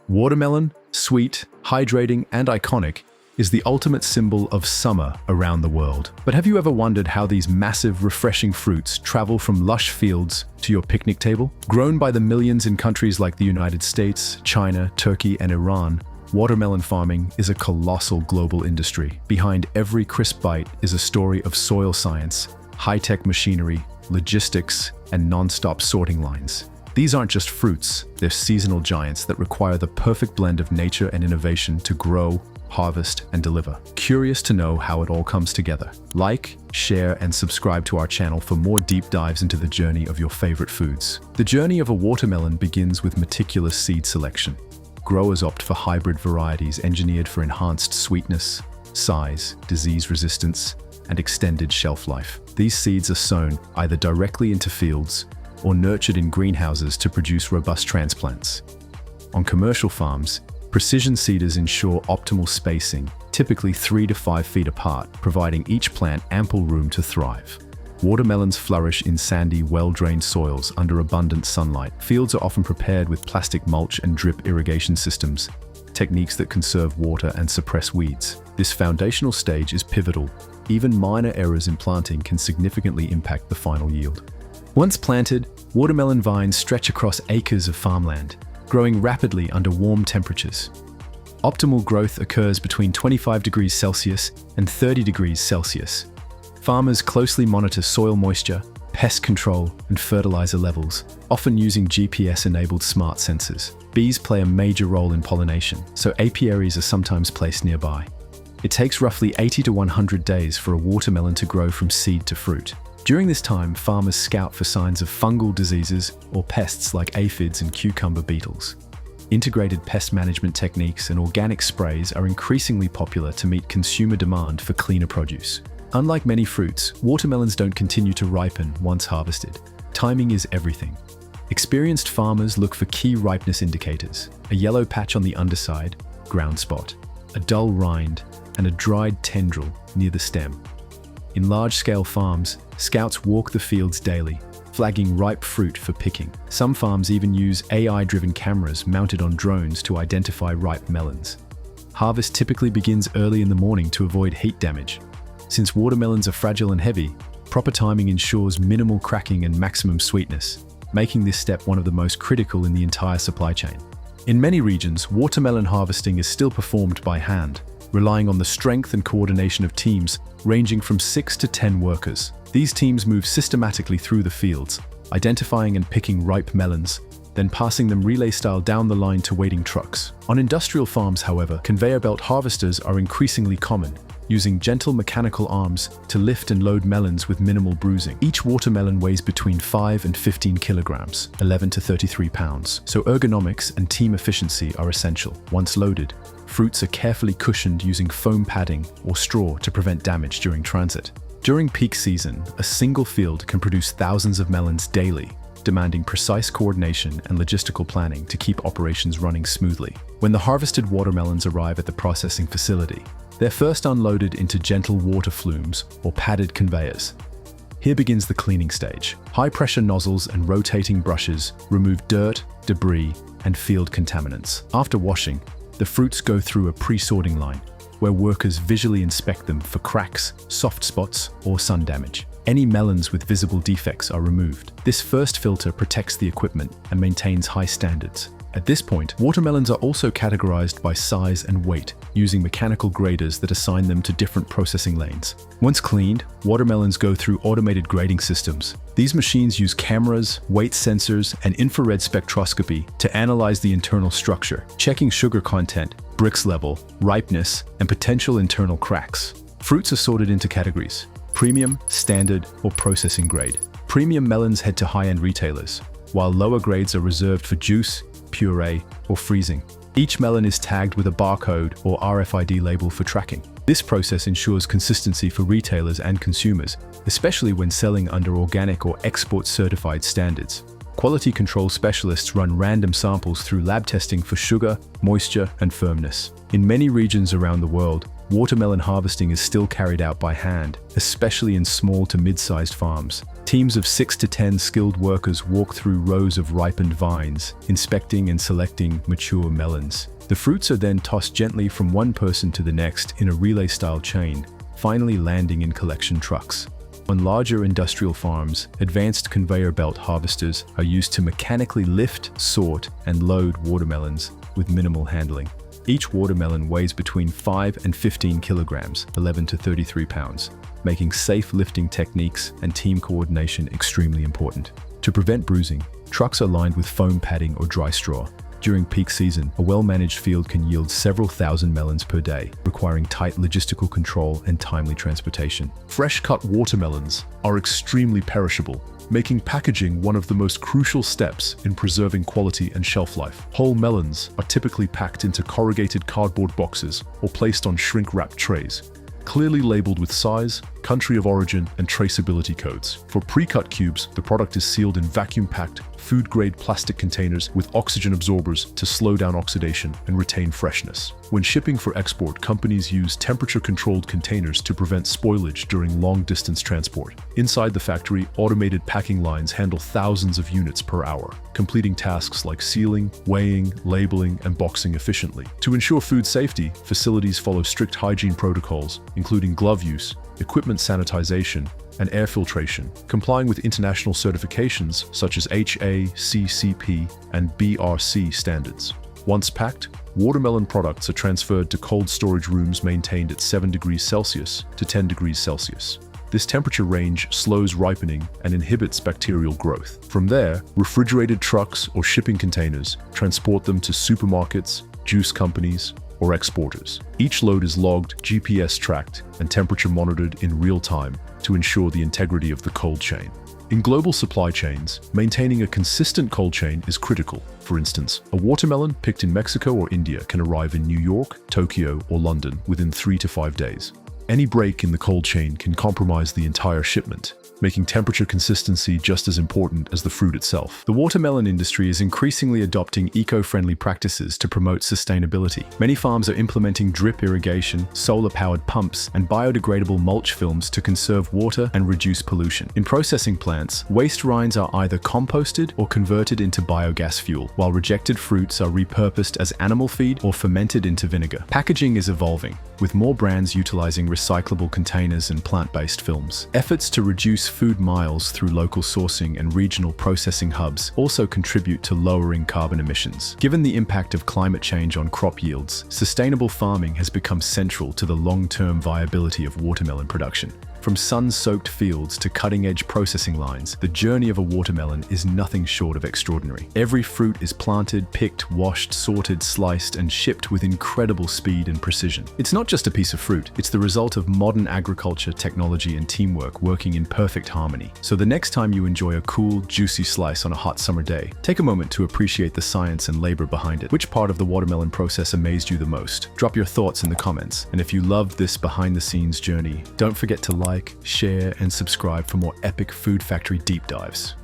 Watermelon, sweet, hydrating, and iconic, is the ultimate symbol of summer around the world. But have you ever wondered how these massive, refreshing fruits travel from lush fields to your picnic table? Grown by the millions in countries like the United States, China, Turkey, and Iran, watermelon farming is a colossal global industry. Behind every crisp bite is a story of soil science, high-tech machinery, logistics, and non-stop sorting lines. These aren't just fruits, they're seasonal giants that require the perfect blend of nature and innovation to grow, harvest, and deliver. Curious to know how it all comes together? Like, share, and subscribe to our channel for more deep dives into the journey of your favorite foods. The journey of a watermelon begins with meticulous seed selection. Growers opt for hybrid varieties engineered for enhanced sweetness, size, disease resistance, and extended shelf life. These seeds are sown either directly into fields or nurtured in greenhouses to produce robust transplants. On commercial farms, precision seeders ensure optimal spacing, typically 3 to 5 feet apart, providing each plant ample room to thrive. Watermelons flourish in sandy, well-drained soils under abundant sunlight. Fields are often prepared with plastic mulch and drip irrigation systems, techniques that conserve water and suppress weeds. This foundational stage is pivotal. Even minor errors in planting can significantly impact the final yield. Once planted, watermelon vines stretch across acres of farmland, growing rapidly under warm temperatures. Optimal growth occurs between 25 degrees Celsius and 30 degrees Celsius. Farmers closely monitor soil moisture, pest control, and fertilizer levels, often using GPS-enabled smart sensors. Bees play a major role in pollination, so apiaries are sometimes placed nearby. It takes roughly 80 to 100 days for a watermelon to grow from seed to fruit. During this time, farmers scout for signs of fungal diseases or pests like aphids and cucumber beetles. Integrated pest management techniques and organic sprays are increasingly popular to meet consumer demand for cleaner produce. Unlike many fruits, watermelons don't continue to ripen once harvested. Timing is everything. Experienced farmers look for key ripeness indicators: a yellow patch on the underside, ground spot, a dull rind, and a dried tendril near the stem. In large-scale farms, scouts walk the fields daily, flagging ripe fruit for picking. Some farms even use AI-driven cameras mounted on drones to identify ripe melons. Harvest typically begins early in the morning to avoid heat damage. Since watermelons are fragile and heavy, proper timing ensures minimal cracking and maximum sweetness, making this step one of the most critical in the entire supply chain. In many regions, watermelon harvesting is still performed by hand, relying on the strength and coordination of teams ranging from 6 to 10 workers. These teams move systematically through the fields, identifying and picking ripe melons, then passing them relay-style down the line to waiting trucks. On industrial farms, however, conveyor belt harvesters are increasingly common, using gentle mechanical arms to lift and load melons with minimal bruising. Each watermelon weighs between 5 and 15 kilograms, 11 to 33 pounds, so ergonomics and team efficiency are essential. Once loaded, fruits are carefully cushioned using foam padding or straw to prevent damage during transit. During peak season, a single field can produce thousands of melons daily, demanding precise coordination and logistical planning to keep operations running smoothly. When the harvested watermelons arrive at the processing facility, they're first unloaded into gentle water flumes or padded conveyors. Here begins the cleaning stage. High-pressure nozzles and rotating brushes remove dirt, debris, and field contaminants. After washing, the fruits go through a pre-sorting line, where workers visually inspect them for cracks, soft spots, or sun damage. Any melons with visible defects are removed. This first filter protects the equipment and maintains high standards. At this point, watermelons are also categorized by size and weight, using mechanical graders that assign them to different processing lanes. Once cleaned, watermelons go through automated grading systems. These machines use cameras, weight sensors, and infrared spectroscopy to analyze the internal structure, checking sugar content, Brix level, ripeness, and potential internal cracks. Fruits are sorted into categories: premium, standard, or processing grade. Premium melons head to high-end retailers, while lower grades are reserved for juice, puree, or freezing. Each melon is tagged with a barcode or RFID label for tracking. This process ensures consistency for retailers and consumers, especially when selling under organic or export-certified standards. Quality control specialists run random samples through lab testing for sugar, moisture, and firmness. In many regions around the world, watermelon harvesting is still carried out by hand, especially in small to mid-sized farms. Teams of 6 to 10 skilled workers walk through rows of ripened vines, inspecting and selecting mature melons. The fruits are then tossed gently from one person to the next in a relay-style chain, finally landing in collection trucks. On larger industrial farms, advanced conveyor belt harvesters are used to mechanically lift, sort, and load watermelons with minimal handling. Each watermelon weighs between 5 and 15 kilograms, 11 to 33 pounds, making safe lifting techniques and team coordination extremely important. To prevent bruising, trucks are lined with foam padding or dry straw. During peak season, a well-managed field can yield several thousand melons per day, requiring tight logistical control and timely transportation. Fresh-cut watermelons are extremely perishable, making packaging one of the most crucial steps in preserving quality and shelf life. Whole melons are typically packed into corrugated cardboard boxes or placed on shrink-wrapped trays, clearly labeled with size, country of origin, and traceability codes. For pre-cut cubes, the product is sealed in vacuum-packed, food-grade plastic containers with oxygen absorbers to slow down oxidation and retain freshness. When shipping for export, companies use temperature-controlled containers to prevent spoilage during long-distance transport. Inside the factory, automated packing lines handle thousands of units per hour, completing tasks like sealing, weighing, labeling, and boxing efficiently. To ensure food safety, facilities follow strict hygiene protocols, including glove use, equipment sanitization, and air filtration, complying with international certifications such as HACCP and BRC standards. Once packed, watermelon products are transferred to cold storage rooms maintained at 7 degrees Celsius to 10 degrees Celsius. This temperature range slows ripening and inhibits bacterial growth. From there, refrigerated trucks or shipping containers transport them to supermarkets, juice companies, or exporters. Each load is logged, GPS tracked, and temperature monitored in real time to ensure the integrity of the cold chain. In global supply chains, maintaining a consistent cold chain is critical. For instance, a watermelon picked in Mexico or India can arrive in New York, Tokyo, or London within 3 to 5 days. Any break in the cold chain can compromise the entire shipment, making temperature consistency just as important as the fruit itself. The watermelon industry is increasingly adopting eco-friendly practices to promote sustainability. Many farms are implementing drip irrigation, solar-powered pumps, and biodegradable mulch films to conserve water and reduce pollution. In processing plants, waste rinds are either composted or converted into biogas fuel, while rejected fruits are repurposed as animal feed or fermented into vinegar. Packaging is evolving, with more brands utilizing recyclable containers and plant-based films. Efforts to reduce food miles through local sourcing and regional processing hubs also contribute to lowering carbon emissions. Given the impact of climate change on crop yields, sustainable farming has become central to the long-term viability of watermelon production. From sun-soaked fields to cutting-edge processing lines, the journey of a watermelon is nothing short of extraordinary. Every fruit is planted, picked, washed, sorted, sliced, and shipped with incredible speed and precision. It's not just a piece of fruit, it's the result of modern agriculture, technology, and teamwork working in perfect harmony. So the next time you enjoy a cool, juicy slice on a hot summer day, take a moment to appreciate the science and labor behind it. Which part of the watermelon process amazed you the most? Drop your thoughts in the comments. And if you loved this behind-the-scenes journey, don't forget to like, share, and subscribe for more epic Food Factory deep dives.